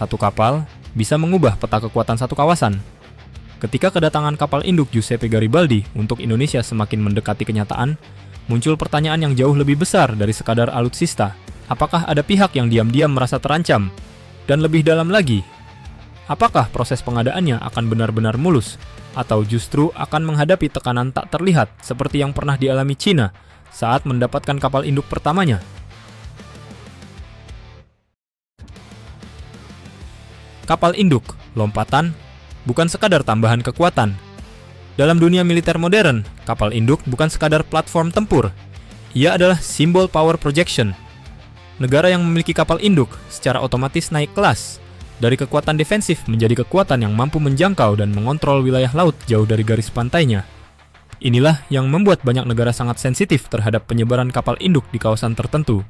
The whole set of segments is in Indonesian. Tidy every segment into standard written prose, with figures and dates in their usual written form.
Satu kapal bisa mengubah peta kekuatan satu kawasan. Ketika kedatangan kapal induk Giuseppe Garibaldi untuk Indonesia semakin mendekati kenyataan, muncul pertanyaan yang jauh lebih besar dari sekadar alutsista. Apakah ada pihak yang diam-diam merasa terancam? Dan lebih dalam lagi, apakah proses pengadaannya akan benar-benar mulus? Atau justru akan menghadapi tekanan tak terlihat seperti yang pernah dialami Cina saat mendapatkan kapal induk pertamanya? Kapal induk, lompatan, bukan sekadar tambahan kekuatan. Dalam dunia militer modern, kapal induk bukan sekadar platform tempur. Ia adalah simbol power projection. Negara yang memiliki kapal induk secara otomatis naik kelas, dari kekuatan defensif menjadi kekuatan yang mampu menjangkau dan mengontrol wilayah laut jauh dari garis pantainya. Inilah yang membuat banyak negara sangat sensitif terhadap penyebaran kapal induk di kawasan tertentu.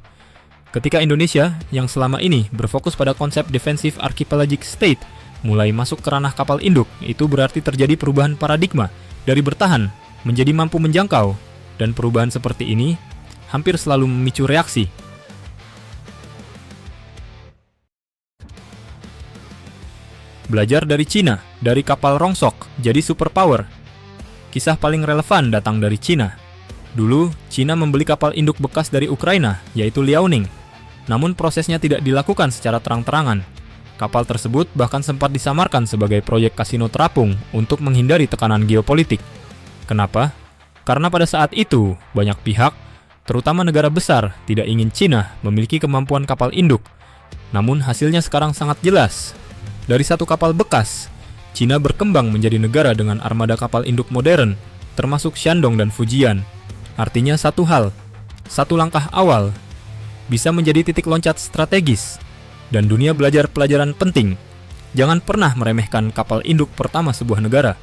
Ketika Indonesia, yang selama ini berfokus pada konsep defensive archipelagic state, mulai masuk ke ranah kapal induk, itu berarti terjadi perubahan paradigma dari bertahan menjadi mampu menjangkau, dan perubahan seperti ini hampir selalu memicu reaksi. Belajar dari Cina, dari kapal rongsok jadi superpower. Kisah paling relevan datang dari Cina. Dulu, Cina membeli kapal induk bekas dari Ukraina, yaitu Liaoning. Namun prosesnya tidak dilakukan secara terang-terangan. Kapal tersebut bahkan sempat disamarkan sebagai proyek kasino terapung untuk menghindari tekanan geopolitik. Kenapa? Karena pada saat itu, banyak pihak, terutama negara besar, tidak ingin Cina memiliki kemampuan kapal induk. Namun hasilnya sekarang sangat jelas. Dari satu kapal bekas, Cina berkembang menjadi negara dengan armada kapal induk modern, termasuk Shandong dan Fujian. Artinya satu hal, satu langkah awal, bisa menjadi titik loncat strategis. Dan dunia belajar pelajaran penting. Jangan pernah meremehkan kapal induk pertama sebuah negara.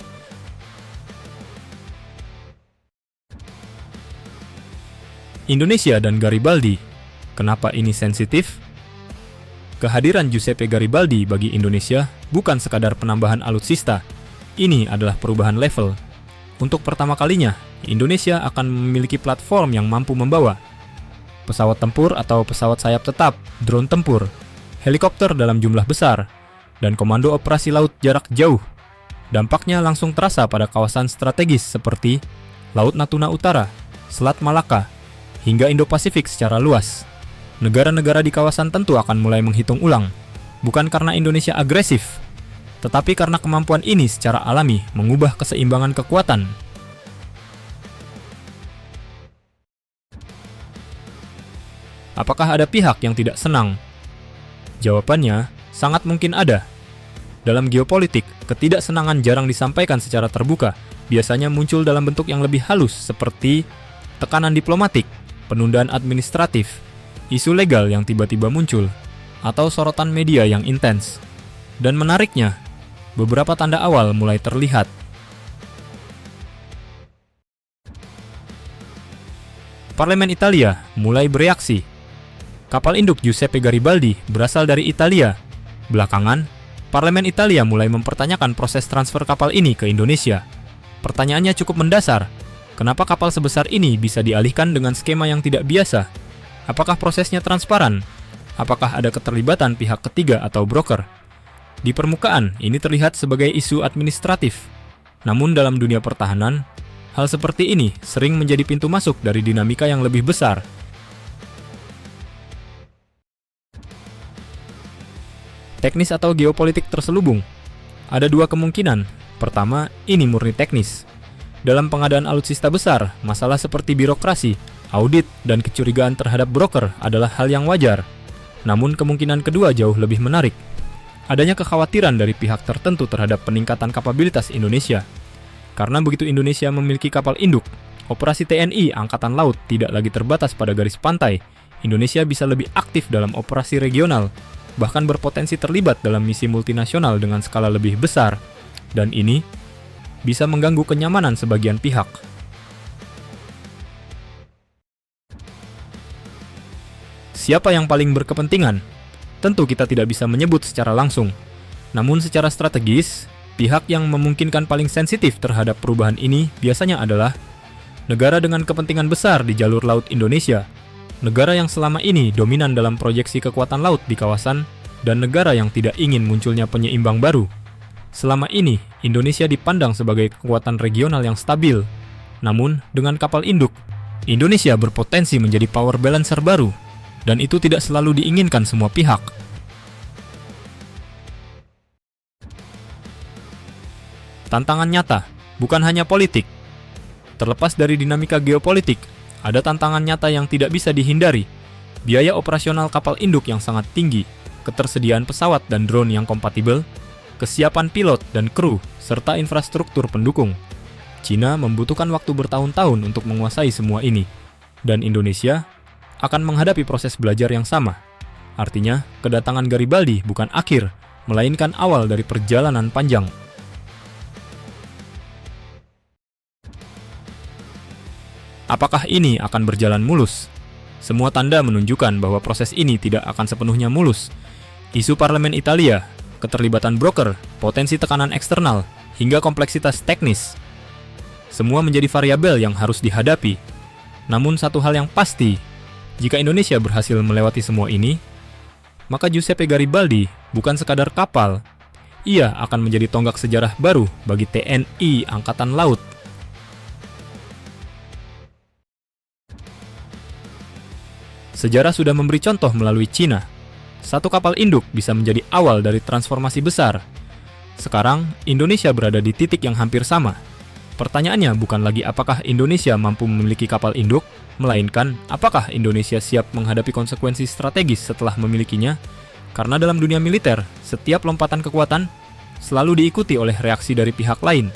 Indonesia dan Garibaldi. Kenapa ini sensitif? Kehadiran Giuseppe Garibaldi bagi Indonesia bukan sekadar penambahan alutsista. Ini adalah perubahan level. Untuk pertama kalinya, Indonesia akan memiliki platform yang mampu membawa pesawat tempur atau pesawat sayap tetap, drone tempur, helikopter dalam jumlah besar, dan komando operasi laut jarak jauh. Dampaknya langsung terasa pada kawasan strategis seperti Laut Natuna Utara, Selat Malaka, hingga Indo-Pasifik secara luas. Negara-negara di kawasan tentu akan mulai menghitung ulang, bukan karena Indonesia agresif, tetapi karena kemampuan ini secara alami mengubah keseimbangan kekuatan. Apakah ada pihak yang tidak senang? Jawabannya, sangat mungkin ada. Dalam geopolitik, ketidaksenangan jarang disampaikan secara terbuka, biasanya muncul dalam bentuk yang lebih halus seperti tekanan diplomatik, penundaan administratif, isu legal yang tiba-tiba muncul, atau sorotan media yang intens. Dan menariknya, beberapa tanda awal mulai terlihat. Parlemen Italia mulai bereaksi. Kapal induk Giuseppe Garibaldi berasal dari Italia. Belakangan, Parlemen Italia mulai mempertanyakan proses transfer kapal ini ke Indonesia. Pertanyaannya cukup mendasar. Kenapa kapal sebesar ini bisa dialihkan dengan skema yang tidak biasa? Apakah prosesnya transparan? Apakah ada keterlibatan pihak ketiga atau broker? Di permukaan, ini terlihat sebagai isu administratif. Namun dalam dunia pertahanan, hal seperti ini sering menjadi pintu masuk dari dinamika yang lebih besar. Teknis atau geopolitik terselubung. Ada dua kemungkinan. Pertama, ini murni teknis. Dalam pengadaan alutsista besar, masalah seperti birokrasi, audit, dan kecurigaan terhadap broker adalah hal yang wajar. Namun kemungkinan kedua jauh lebih menarik. Adanya kekhawatiran dari pihak tertentu terhadap peningkatan kapabilitas Indonesia. Karena begitu Indonesia memiliki kapal induk, operasi TNI Angkatan Laut tidak lagi terbatas pada garis pantai. Indonesia bisa lebih aktif dalam operasi regional, bahkan berpotensi terlibat dalam misi multinasional dengan skala lebih besar, dan ini bisa mengganggu kenyamanan sebagian pihak. Siapa yang paling berkepentingan? Tentu kita tidak bisa menyebut secara langsung, namun secara strategis, pihak yang memungkinkan paling sensitif terhadap perubahan ini biasanya adalah negara dengan kepentingan besar di jalur laut Indonesia, negara yang selama ini dominan dalam proyeksi kekuatan laut di kawasan, dan negara yang tidak ingin munculnya penyeimbang baru. Selama ini, Indonesia dipandang sebagai kekuatan regional yang stabil. Namun, dengan kapal induk, Indonesia berpotensi menjadi power balancer baru, dan itu tidak selalu diinginkan semua pihak. Tantangan nyata, bukan hanya politik. Terlepas dari dinamika geopolitik, ada tantangan nyata yang tidak bisa dihindari. Biaya operasional kapal induk yang sangat tinggi, ketersediaan pesawat dan drone yang kompatibel, kesiapan pilot dan kru, serta infrastruktur pendukung. Cina membutuhkan waktu bertahun-tahun untuk menguasai semua ini, dan Indonesia akan menghadapi proses belajar yang sama. Artinya, kedatangan Garibaldi bukan akhir, melainkan awal dari perjalanan panjang. Apakah ini akan berjalan mulus? Semua tanda menunjukkan bahwa proses ini tidak akan sepenuhnya mulus. Isu parlemen Italia, keterlibatan broker, potensi tekanan eksternal, hingga kompleksitas teknis. Semua menjadi variabel yang harus dihadapi. Namun satu hal yang pasti, jika Indonesia berhasil melewati semua ini, maka Giuseppe Garibaldi bukan sekadar kapal. Ia akan menjadi tonggak sejarah baru bagi TNI Angkatan Laut. Sejarah sudah memberi contoh melalui Cina. Satu kapal induk bisa menjadi awal dari transformasi besar. Sekarang, Indonesia berada di titik yang hampir sama. Pertanyaannya bukan lagi apakah Indonesia mampu memiliki kapal induk, melainkan apakah Indonesia siap menghadapi konsekuensi strategis setelah memilikinya. Karena dalam dunia militer, setiap lompatan kekuatan selalu diikuti oleh reaksi dari pihak lain.